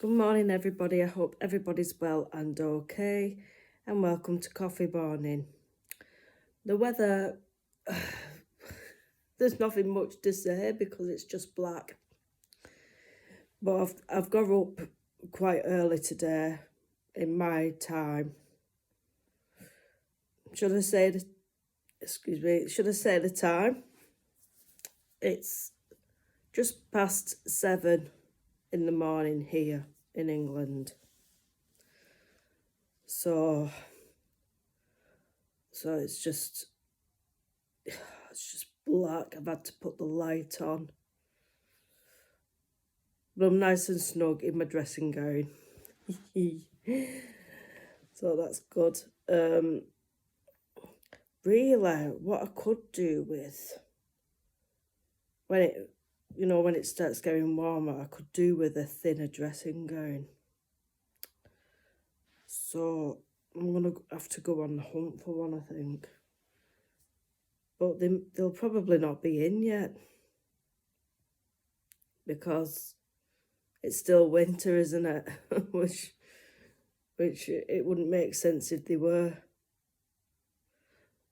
Good morning, everybody. I hope everybody's well and okay, and welcome to Coffee Morning. The weather, there's nothing much to say because it's just black. But I've got up quite early today in my time. Should I say the time? It's just past 7 in the morning here in England. So it's just black. I've had to put the light on. But I'm nice and snug in my dressing gown. So that's good. Really, what I could do with when it starts getting warmer, I could do with a thinner dressing gown. So I'm gonna have to go on the hunt for one, I think. But they'll probably not be in yet because it's still winter, isn't it? which it wouldn't make sense if they were.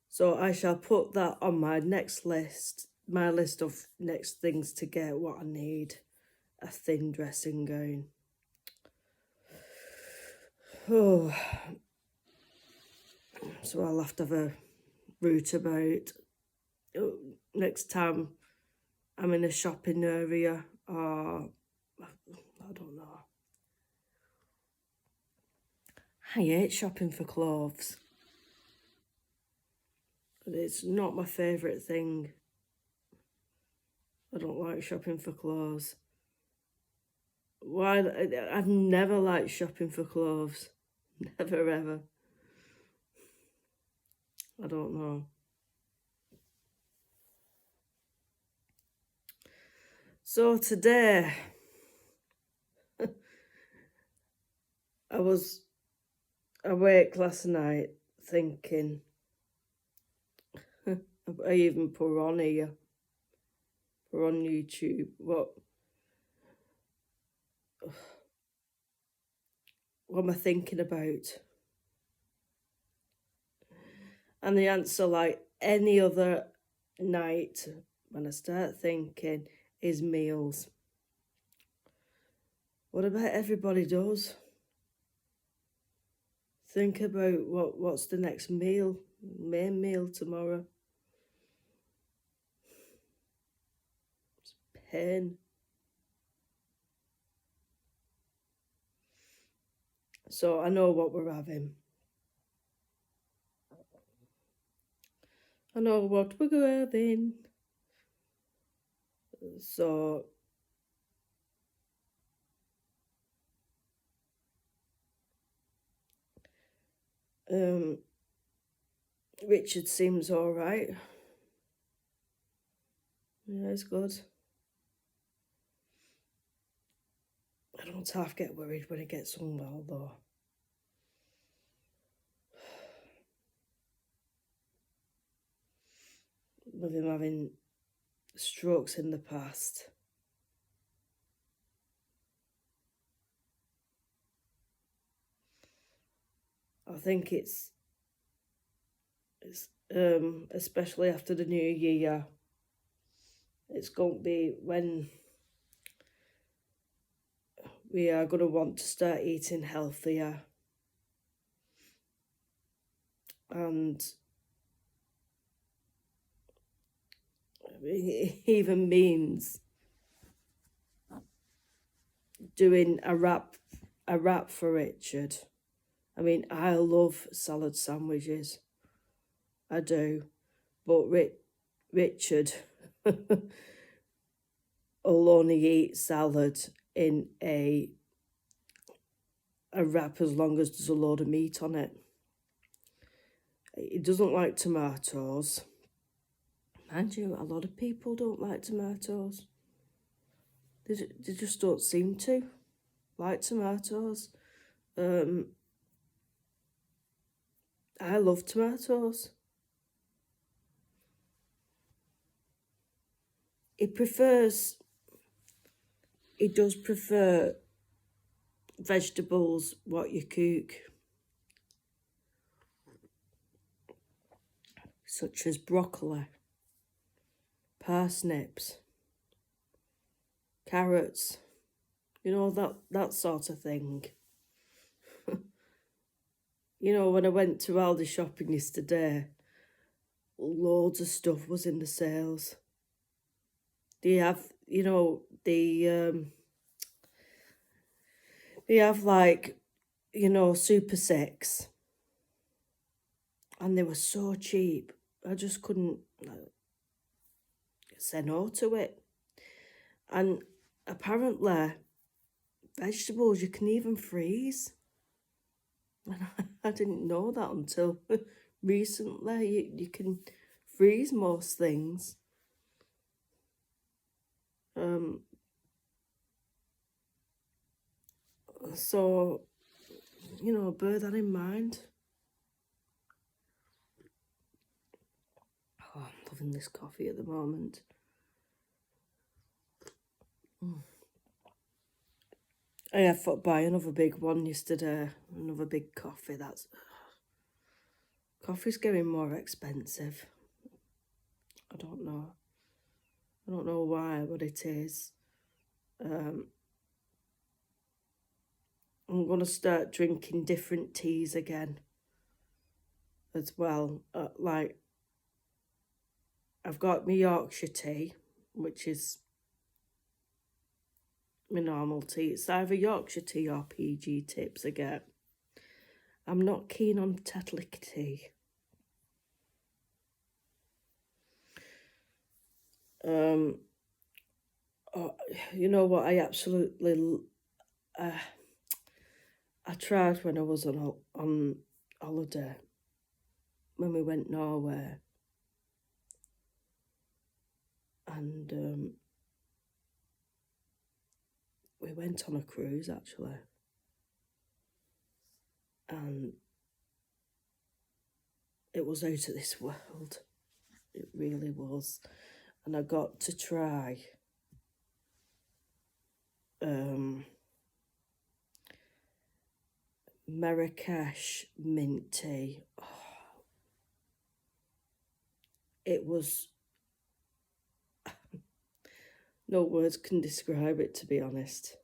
So I shall put that on my next list, my list of next things to get, what I need, a thin dressing gown. Oh, so I'll have to have a route about next time I'm in a shopping area, or I don't know. I hate shopping for clothes. It's not my favourite thing. I don't like shopping for clothes. Why? I've never liked shopping for clothes. Never ever. I don't know. So today, I was awake last night thinking, I even put on here, put on YouTube, what am I thinking about? And the answer, like any other night, when I start thinking, is meals. What about everybody does? Think about what's the next meal, main meal tomorrow. It's pain. So I know what we're having. I know what we're having. So Richard seems all right. Yeah, it's good. I don't half get worried when he gets unwell, though. With him having strokes in the past. I think it's especially after the new year, it's going to be when we are going to want to start eating healthier. And it even means doing a wrap for Richard. I mean, I love salad sandwiches. I do. But Richard will only eat salad in a wrap as long as there's a load of meat on it. He doesn't like tomatoes. Mind you, a lot of people don't like tomatoes. They just don't seem to like tomatoes. I love tomatoes. He does prefer vegetables what you cook, such as broccoli, parsnips, carrots, you know, that sort of thing. You know, when I went to Aldi shopping yesterday, loads of stuff was in the sales. They have, you know, they have like, you know, Super 6, and they were so cheap. I just couldn't say no to it. And apparently, vegetables you can even freeze. And I didn't know that until recently. You can freeze most things. So, you know, bear that in mind. Oh, I'm loving this coffee at the moment. I had to buy another big one yesterday. Another big coffee. Coffee's getting more expensive. I don't know. I don't know why, but it is. I'm going to start drinking different teas again as well. Like, I've got my Yorkshire tea, which is my normal tea. It's either Yorkshire tea or PG Tips I get. I'm not keen on Tetley tea. Oh, you know what? I absolutely. I tried when I was on holiday, when we went Norway, and we went on a cruise actually, and it was out of this world. It really was, and I got to try Marrakesh mint tea. Oh, it was, no words can describe it, to be honest.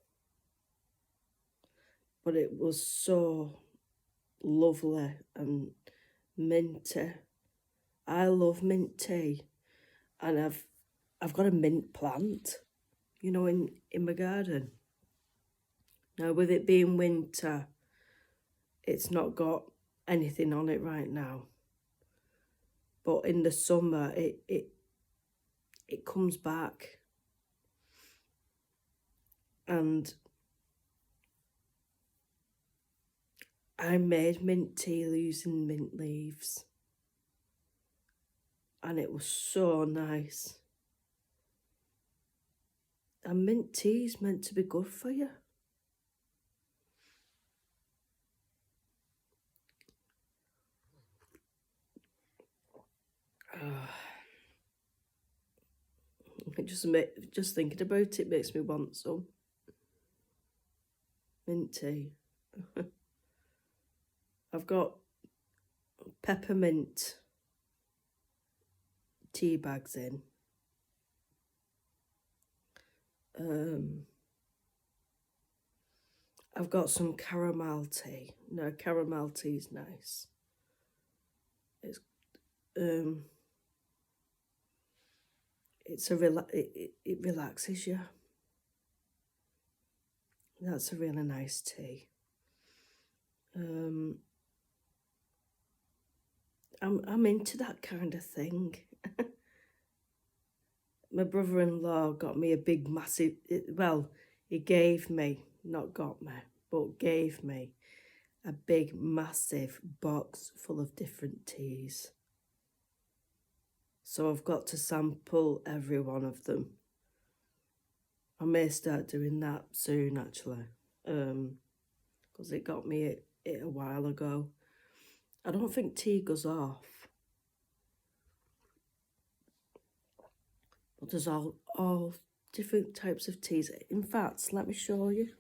But it was so lovely and minty. I love mint tea, and I've got a mint plant, you know, in my garden. Now, with it being winter, it's not got anything on it right now. But in the summer, it comes back. And I made mint tea using mint leaves. And it was so nice. And mint tea is meant to be good for you. It just thinking about it makes me want some mint tea. I've got peppermint tea bags in. I've got some caramel tea. No, caramel tea is nice. It's it relaxes you. That's a really nice tea. I'm into that kind of thing. My brother-in-law got me a big massive, well, he gave me, not got me, but gave me a big massive box full of different teas. So I've got to sample every one of them. I may start doing that soon actually, because it got me it a while ago. I don't think tea goes off. But there's all different types of teas. In fact, let me show you.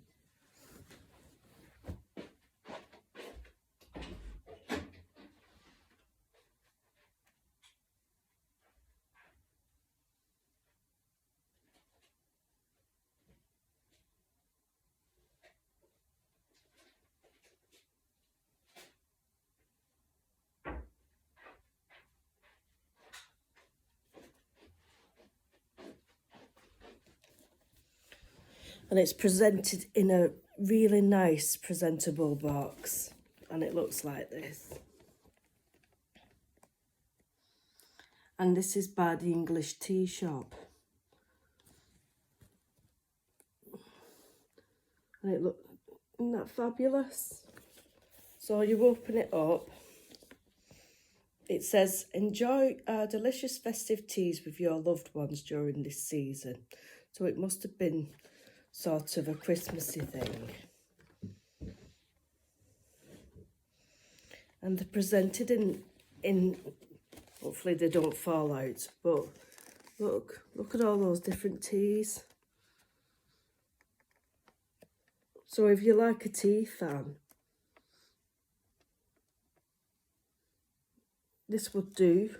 And it's presented in a really nice presentable box. And it looks like this. And this is by the English Tea Shop. And it looks, isn't that fabulous? So you open it up. It says, enjoy our delicious festive teas with your loved ones during this season. So it must have been sort of a Christmassy thing. And they're presented in hopefully they don't fall out, but look at all those different teas. So if you're like a tea fan, this would do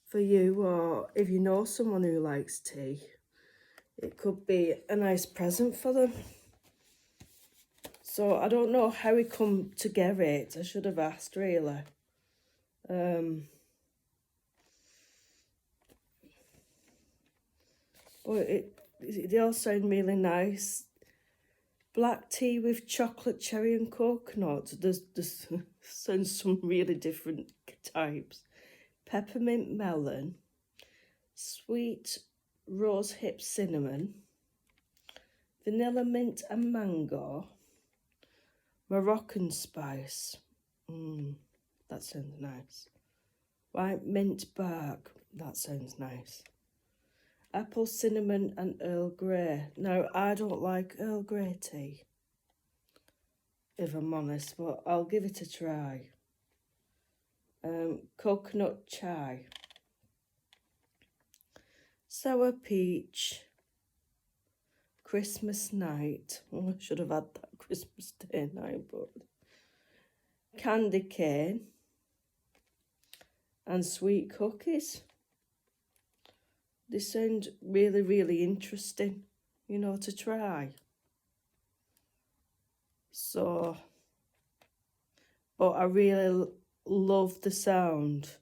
for you, or if you know someone who likes tea, it could be a nice present for them. So I don't know how we come to get it. I should have asked, really. But they all sound really nice. Black tea with chocolate, cherry and coconut. There's sounds some really different types. Peppermint melon. Sweet rose hip cinnamon. Vanilla mint and mango. Moroccan spice. That sounds nice. White mint bark. That sounds nice. Apple, cinnamon and Earl Grey. Now, I don't like Earl Grey tea, if I'm honest, but I'll give it a try. Coconut chai. Sour peach. Christmas night. Oh, I should have had that Christmas Day night, but... Candy cane. And sweet cookies. They sound really, really interesting, you know, to try. So, but I really love the sound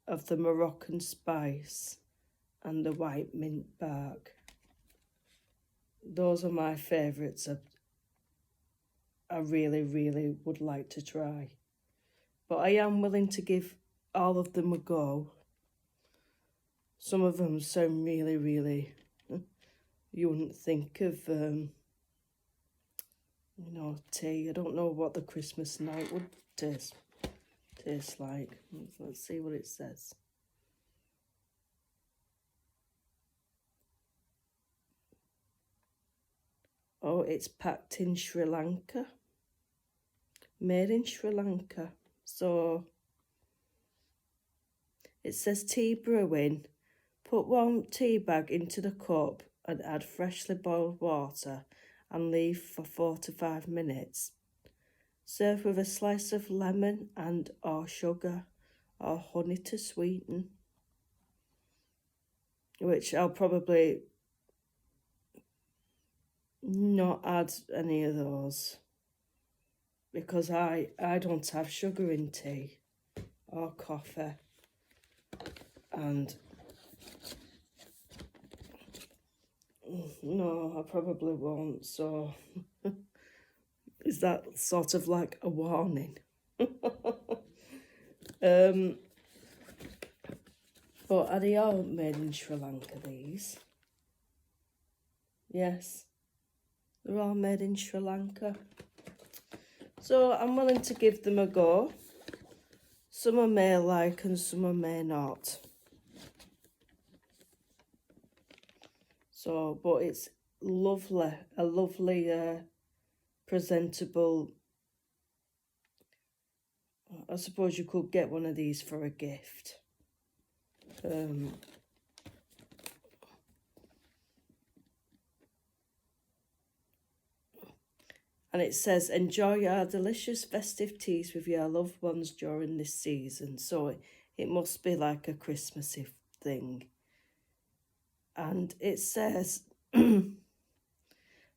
of the Moroccan spice and the white mint bark. Those are my favourites. I really, really would like to try. But I am willing to give all of them a go. Some of them sound really, really... You wouldn't think of, you know, tea. I don't know what the Christmas night would taste like. Let's see what it says. Oh, it's packed in Sri Lanka. Made in Sri Lanka. So, it says tea brewing. Put one tea bag into the cup and add freshly boiled water and leave for 4 to 5 minutes. Serve with a slice of lemon and or sugar or honey to sweeten. Which I'll probably not add any of those. Because I don't have sugar in tea or coffee. And no, I probably won't. So is that sort of like a warning? But are they all made in Sri Lanka, these? Yes, they're all made in Sri Lanka. So I'm willing to give them a go. Some I may like and some I may not. So, but it's lovely, a lovely presentable. I suppose you could get one of these for a gift. And it says, enjoy our delicious festive teas with your loved ones during this season. So it must be like a Christmassy thing. And it says,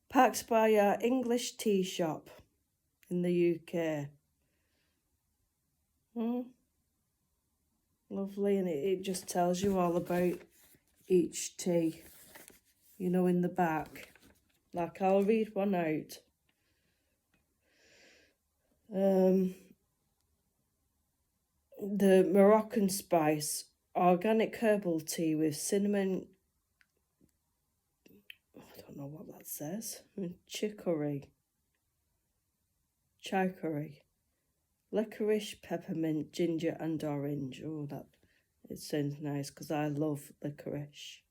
packed by our English tea shop in the UK. Lovely, and it just tells you all about each tea. you know, in the back. Like, I'll read one out. The Moroccan spice, organic herbal tea with cinnamon, I don't know what that says, chicory, licorice, peppermint, ginger and orange. Oh, that, it sounds nice because I love licorice,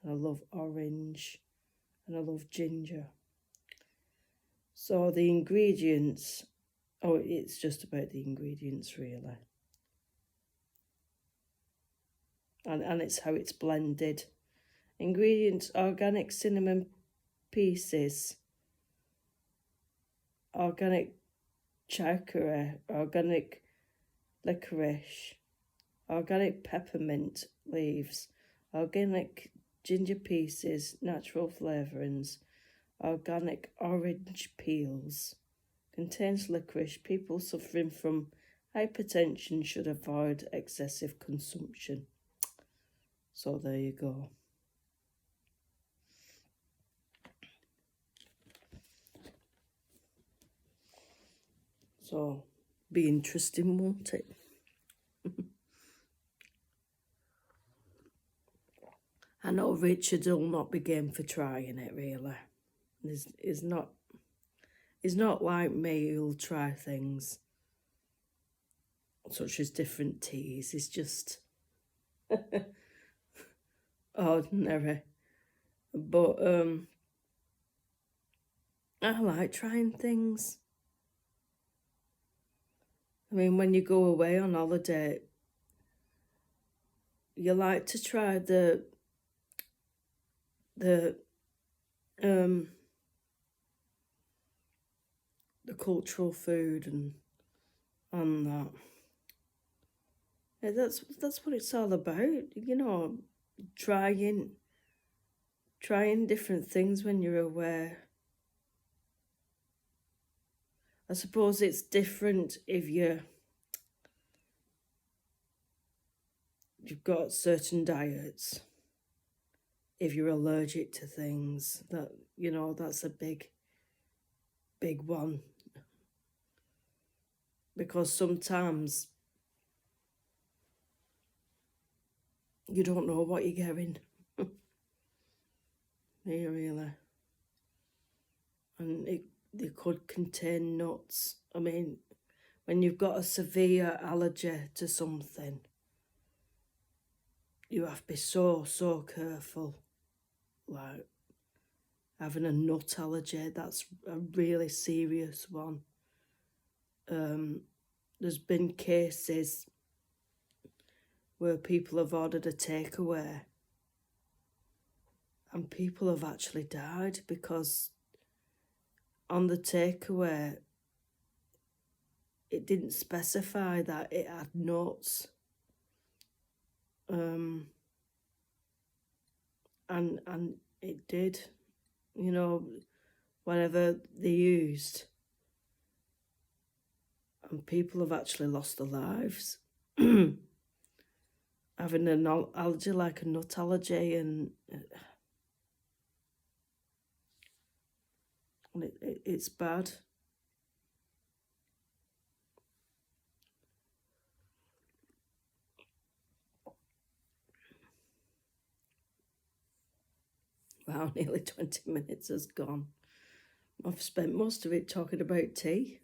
and I love orange, and I love ginger. So the ingredients, oh, it's just about the ingredients really. And it's how it's blended. Ingredients: organic cinnamon pieces, organic chicory, organic licorice, organic peppermint leaves, organic ginger pieces, natural flavourings, organic orange peels. Contains licorice. People suffering from hypertension should avoid excessive consumption. So there you go. So, be interesting, won't it? I know Richard will not be game for trying it, really. He's not like me who'll try things such as different teas. He's just ordinary. But I like trying things. I mean, when you go away on holiday, you like to try the cultural food and that. Yeah, that's what it's all about, you know, trying different things when you're away. I suppose it's different if you've got certain diets. If you're allergic to things, that, you know, that's a big one. Because sometimes you don't know what you're getting. Yeah, really. And they could contain nuts. I mean, when you've got a severe allergy to something, you have to be so careful. Like having a nut allergy, that's a really serious one. There's been cases where people have ordered a takeaway and people have actually died because on the takeaway it didn't specify that it had nuts. And it did, you know, whatever they used. And people have actually lost their lives. Having an allergy like a nut allergy, and it's bad. Wow, nearly 20 minutes has gone. I've spent most of it talking about tea.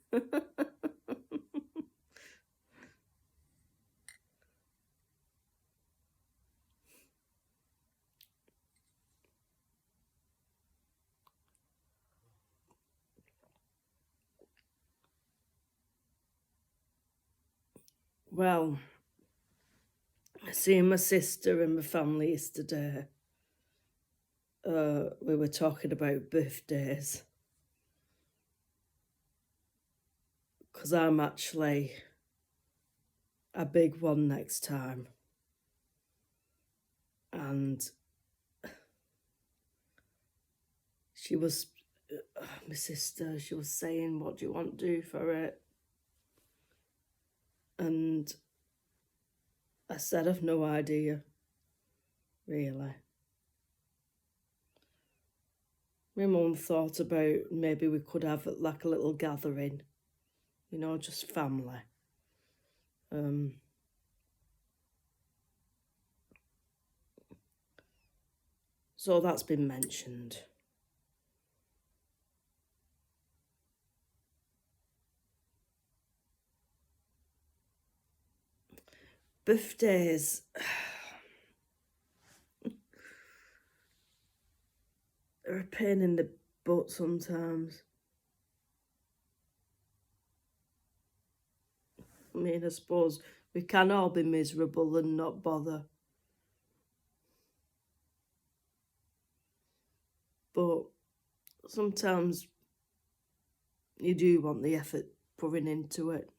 Well, seeing my sister and my family yesterday, we were talking about birthdays. Because I'm actually a big one next time. And she was, my sister, she was saying, what do you want to do for it? And I said, I've no idea, really. My mum thought about maybe we could have like a little gathering, you know, just family. So that's been mentioned. Birthdays. They're a pain in the butt sometimes. I mean, I suppose we can all be miserable and not bother. But sometimes you do want the effort pouring into it.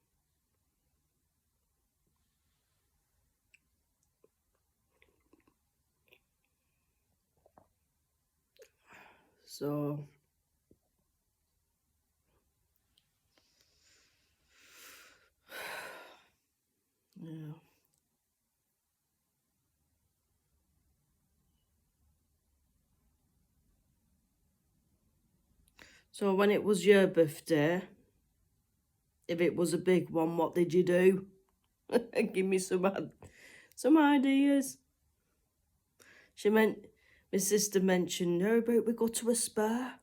So, yeah. So when it was your birthday, if it was a big one, what did you do? Give me some ideas. My sister mentioned, how about we go to a spa?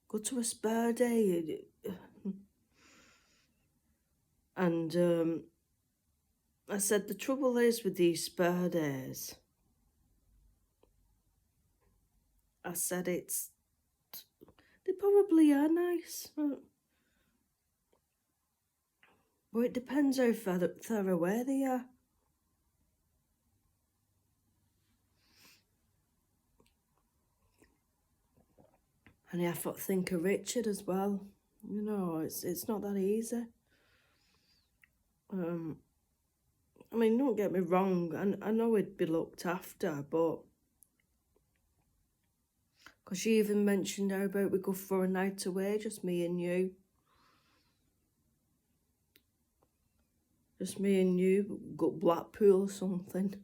Go to a spa day. And I said, the trouble is with these spa days, I said, they probably are nice. But it depends how far away they are. And you have to think of Richard as well. You know, it's not that easy. I mean, don't get me wrong, I know he'd be looked after, but... Because she even mentioned how about we go for a night away, just me and you. Just me and you, go Blackpool or something.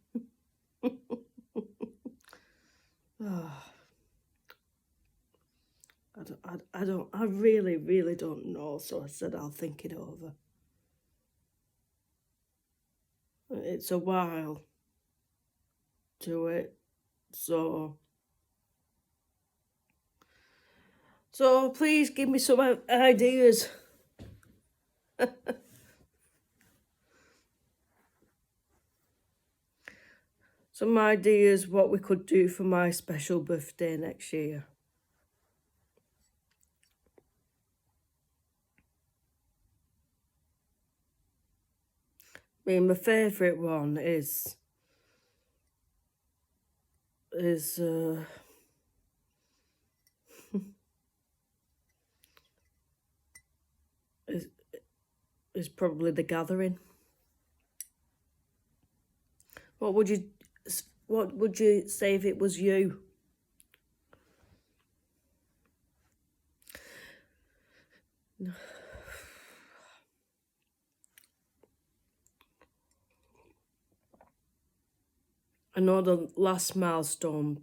Oh, I really, really don't know, so I said I'll think it over. It's a while to it, so please give me some ideas. Some ideas what we could do for my special birthday next year. I mean, my favourite one is is probably The Gathering. What would you say if it was you? I know the last milestone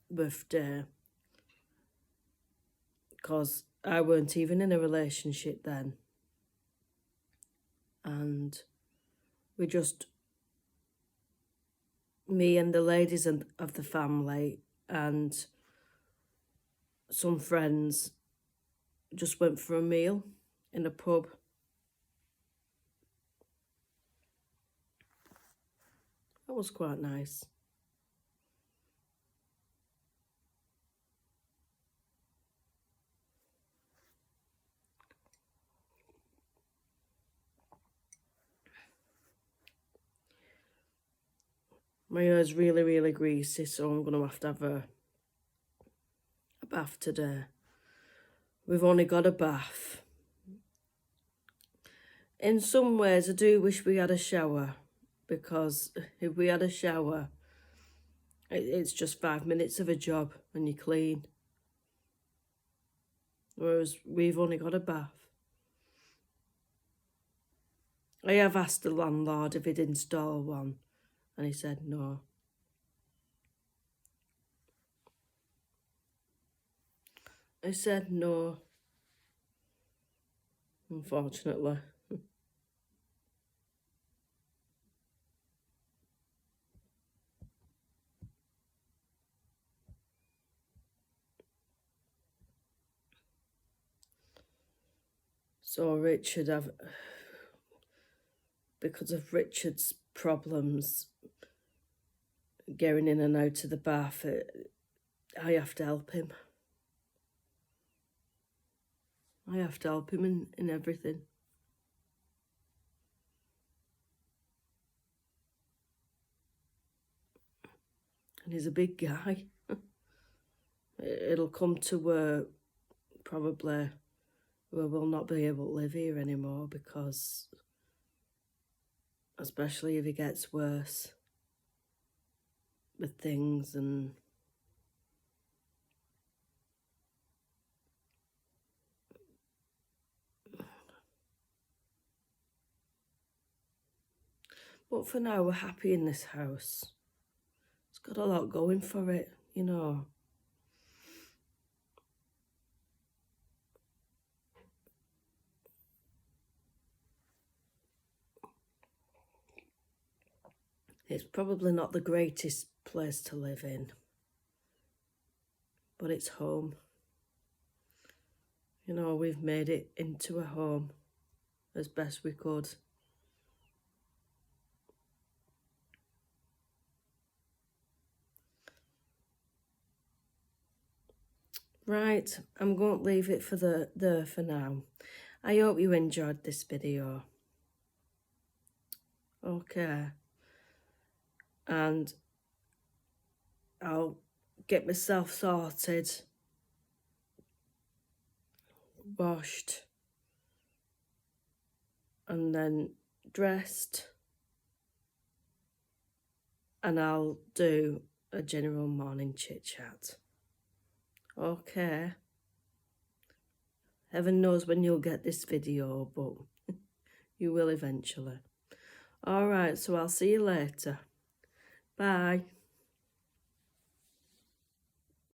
birthday, because I weren't even in a relationship then. And we just, me and the ladies of the family and some friends just went for a meal in a pub. That was quite nice. My hair's really, really greasy, so I'm going to have a bath today. We've only got a bath. In some ways, I do wish we had a shower, because if we had a shower, it's just 5 minutes of a job and you're clean. Whereas we've only got a bath. I have asked the landlord if he'd install one, and he said no. I said no, unfortunately. So because of Richard's problems getting in and out of the bath, I have to help him. I have to help him in everything. And he's a big guy. It'll come to where probably we will not be able to live here anymore, because especially if he gets worse with things. And but for now, we're happy in this house. It's got a lot going for it, you know. It's probably not the greatest place to live in, but it's home. You know, we've made it into a home as best we could. Right, I'm going to leave it for for now. I hope you enjoyed this video. Okay. And I'll get myself sorted, washed, and then dressed, and I'll do a general morning chit chat. Okay. Heaven knows when you'll get this video, but you will eventually. Alright, so I'll see you later. Bye.